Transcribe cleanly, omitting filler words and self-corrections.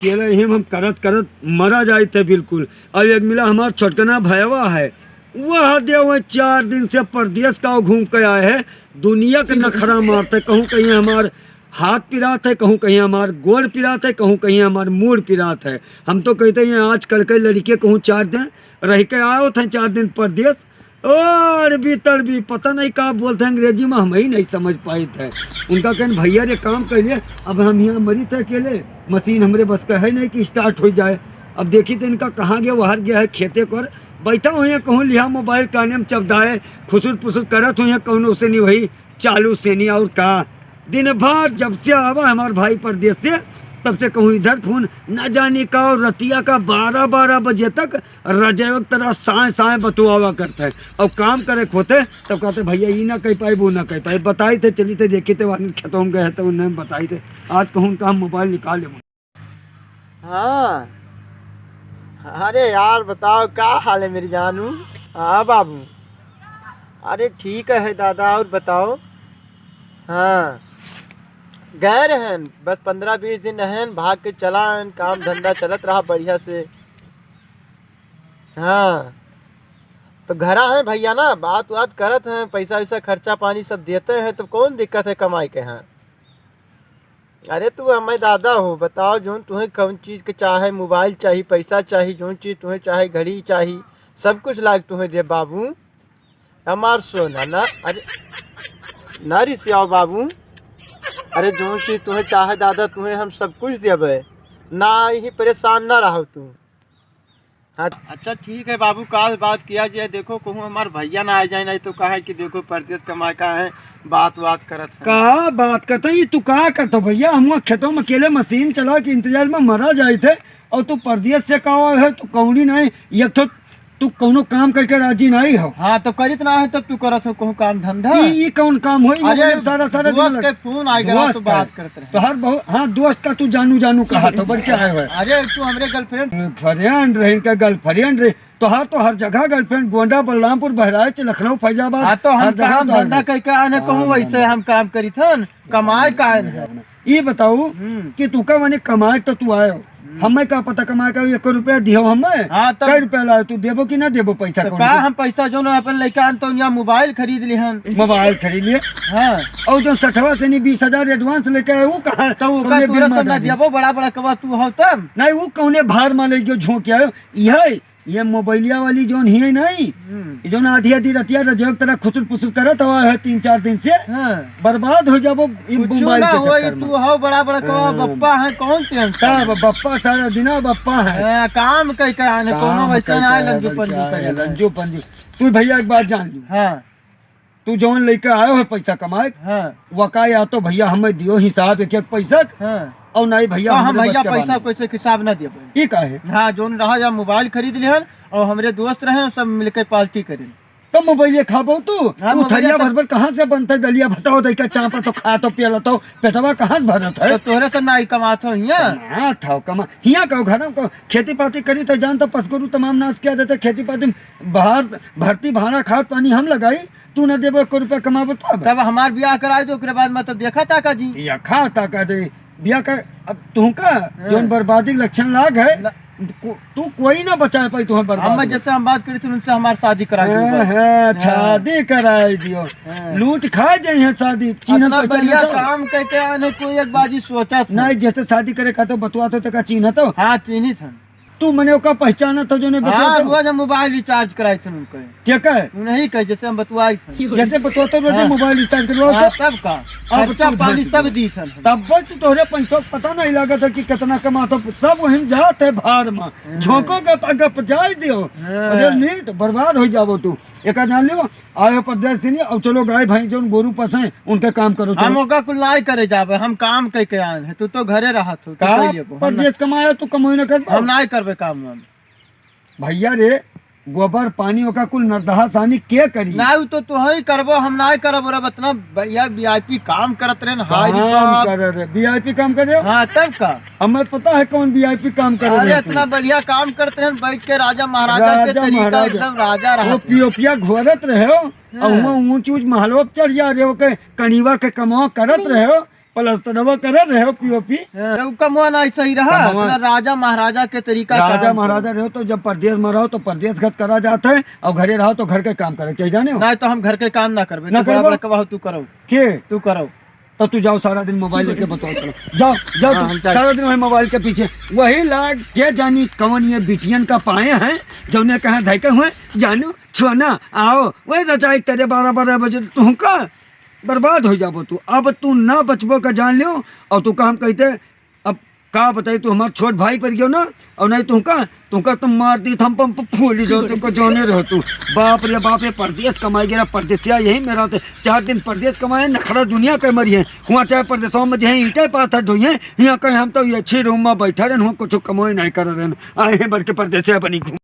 अकेले ही हम करत करत मरा जाए थे बिल्कुल। और एक मिला हमारा छोटकना भयवा है, वह देव 4 दिन से परदेश का घूम के आए है। दुनिया का नखरा मारते, कहूँ कहीं हमार हाथ पिरात है, कहूँ कहीं हमार गोड़ पिरात है, कहूँ कहीं हमार मूड पिरात है। हम तो कहते हैं आज कल के लड़के कहूँ 4 दिन रह के आए थे, 4 दिन परदेश। और भी तड़बी पता नहीं क्या बोलते हैं अंग्रेजी में, हम ही नहीं समझ पाए थे। उनका कहन भैया रे काम कर लिए, अब हम यहाँ मरी थे अकेले, मशीन हमरे बस का है नहीं कि स्टार्ट हो जाए। अब देखी तो इनका कहाँ गया, बाहर गया है खेते पर, बैठा हुए कहूँ लिया मोबाइल काने में चबदाए, खुसुर पुसुर करत हुए कहूँ से नहीं वही चालू से नहीं। और कहा दिन भर जब से आवा हमारे भाई परदेश से, तब से कहूँ इधर फोन न जाने का, और रतिया का 12-12 बजे तक रजैवक तरह साए साए बतुआवा करते हैं। और काम करे होते तब कहते भैया ये ना कह पाए वो ना कह पाए, बताई थे चली थे देखी थे वाले खेतों में गए थे, उन्हें बताई थे। आज कहूँ उनका हम मोबाइल निकाल ले। हाँ, अरे यार बताओ क्या हाल है मेरी जानू। हाँ बाबू, अरे ठीक है दादा, और बताओ। हाँ, गए रहन बस 15-20 दिन रहन, भाग के चला हन, काम धंधा चलत रहा बढ़िया से। हाँ, तो घरा है भैया ना, बात बात करत हैं, पैसा वैसा खर्चा पानी सब देते हैं, तो कौन दिक्कत है कमाई के। हैं अरे तू हमें दादा हो, बताओ जो तुम्हें कौन चीज़ के चाहे, मोबाइल चाहिए, पैसा चाहिए, जो चीज़ तुम्हें चाहे, घड़ी चाहिए, सब कुछ लायक तुम्हें दे बाबू हमार सोना ना। अरे ना रिसियाओ बाबू, अरे जो चीज़ तुम्हें चाहे दादा तुम्हें हम सब कुछ देवे, ना ही परेशान ना रहो तुम। हाँ अच्छा ठीक है बाबू, काल बात किया जाए। देखो कहूँ हमारे भैया ना आ जाए, नहीं तो कहा है कि देखो परदेश कमाए का है, बात करत है। का बात करते ही तू का करते भैया, हम खेतों में अकेले मशीन चला के इंतजार में मरा जाए थे, और तू परदेश से कहा है, तू कौड़ी नहीं, ये तो तू कौनो काम करके राजी नहीं हो। हाँ तो करित ना है तब तू करत हो कहूँ काम धंधा। ये कौन काम हो, सारा दोस्त के फोन आ गया तो बात करते रहे। तो हर बहुत, हाँ दोस्त का तू जानू कहा तो बढ़ क्या है। अरे तू हमरे गर्लफ्रेंड फ्रेंड रहे, इनका गर्लफ्रेंड रहे, तो हर जगह गर्लफ्रेंड, गोंडा बलरामपुर बहराइच लखनऊ फैजाबाद। हाँ तो हम काम धंधा करके आने कहूँ वैसे हम काम करी थे, कमाए का है। ये बताओ कि तू का मैंने कमाए तो तू आयो, हमें का पता कमाए का 1 रुपया दियो हमें। हाँ कई रुपया लाए तू, देबो कि ना देबो पैसा। तो का हम पैसा जो ना अपन लेके आन, तो यहाँ मोबाइल खरीद ली हन। मोबाइल खरीद लिए। हाँ, और जो 60 से नहीं 20,000 एडवांस लेके आए, वो कहा तो वो देबो बड़ा बड़ा कबा तू हो तब नहीं, वो कौने भार में ले गयो झोंक आयो। ये मोबाइलिया वाली जोन ही नहीं, जो आधी रतिया रजब तरह खुसुर पुसुर करत हुआ है 3-4 दिन से। हाँ, बर्बाद हो जाबो मोबाइल के चक्कर में। तू हो बड़ा कबा बप्पा है, कौन टेंशन बप्पा सारा दिन बप्पा है। काम कह के आने कोनो वैसा ना लंजू पंजू। तू भैया एक बात जान ली, हाँ तू जौन लेके आयो है पैसा कमाए, हाँ वका या तो भैया हमें दियो हिसाब एक पैसा, हाँ, और नहीं भैया हम भैया पैसा कैसे हिसाब ना दिए। ये का है। हाँ जोन रहा जा मोबाइल खरीद लिहन, और हमारे दोस्त रहे सब मिलकर पार्टी करें। तो मोबाइल खाबो तू। हाँ, थरिया भर कहाँ से बनता है दलिया बताओ, देखा चापा तो खा तो पिया तो पेटवा कहाँ से भरत है। तो तोहरे से ना कमात हो हिया था कमा हिया कहो घर में खेती पाती करी तो जान तो पसगुरु तमाम नाश किया देते। खेती पाती बाहर भर्ती भाड़ा खाद पानी हम लगाई, तू न देबो 1 रुपया कमाबो तब हमार ब्याह कराए दो, ओकरे बाद में तो देखा ताका जी या खा ताका दे बिया का। अब तू का जोन बर्बादी लक्षण लाग है, तू कोई ना बचा पाई तुम्हें बर्बाद। हम जैसे हम बात करी थी उनसे हमारी शादी करा दी। शादी कराई दियो, लूट खा जाइए शादी। बढ़िया काम करके आने कोई एक बाजी सोचा नहीं, जैसे शादी करे का तो बतवा तो का चिन्ह तो। हाँ चिन्हित है, तू मने का पहचाना तो जो ने बता मोबाइल रिचार्ज कराए थे उनके। क्या कहे नहीं कहे जैसे हम बतवाई थे, जैसे बतवाते रोज मोबाइल रिचार्ज करवा तब का खर्चा पानी सब दी थे। तब तो तोहरे पैसा पता नहीं लगा था कि कितना कमाता, सब वहीं जाते भार में झोंको का गप जाए दियो। अरे नीट बर्बाद हो जाबो तू। एक जान लियो आयो परदेश से नहीं, और चलो गाय भाई जो गोरू पसे उनके काम करो। हम ओका कुल नहीं करे जाबे, हम काम कह के आए हैं। तू तो घरे रहा तू परदेश कमाया तू कमाई न कर, हम नहीं करबे काम। भैया रे गोबर पानी ओका कुल नरदहा सानी के करी ना, तो तू ही करबो, हम नहीं करब। रे इतना बढ़िया वीआईपी काम करत रहे हां वीआईपी काम कर रहे। हाँ तब का हमें पता है कौन वीआईपी काम कर रहे। इतना बढ़िया काम करते रहे, बैठ के राजा महाराजा के तरीका एकदम राजा रहा। पियोपिया घोरत रहे हो, और ऊंच ऊंच महलों पर चढ़ जा रहे हो के कनीवा के कमाओ करत रहे हो। प्लस्तरवा करे रहे हो पीओपी। का मन ऐसा ही रहा, कमवा- अपना राजा महाराजा के तरीका राजा काम महाराजा रहो तो जब परदेश में रहो तो परदेश गत करा जाता है, और घरे रहो तो घर के काम करे चाहिए जाने हो। नहीं तो हम घर के काम ना करबे, ना तू बड़ा करबो? बड़ा कहो तू करो, के तू करो। तो तू जाओ सारा दिन मोबाइल लेके बताओ करो। जाओ जाओ हाँ, तू हम जाए। सारा दिन वही मोबाइल के पीछे वही लाड के जानी कौन ये बिटियन का पाए हैं जौने कहा धैके हुए जानू छोना आओ वही रचाई तेरे 12 बजे तू का बर्बाद हो जाबो तू। अब तू ना बचबो का जान लियो। और तू का हम कहते अब का बताई तू हमार छोट भाई पर गयो ना, और नहीं तू का तुम मार दी थम पम फूली जो तुमको जोने रहो तू। बाप रे बाप रे परदेश कमाई गया परदेसिया यही मेरा होते 4 दिन परदेश कमाए नखरा दुनिया के मरी है हुआ चाहे परदेशों में जहाँ ईटे पाथर ढोई है यहाँ कहीं हम तो ये अच्छी रूम में बैठा रहे हुआ कुछ कमाई नहीं कर रहे हैं आए हैं बल्कि परदेसिया बनी घूम।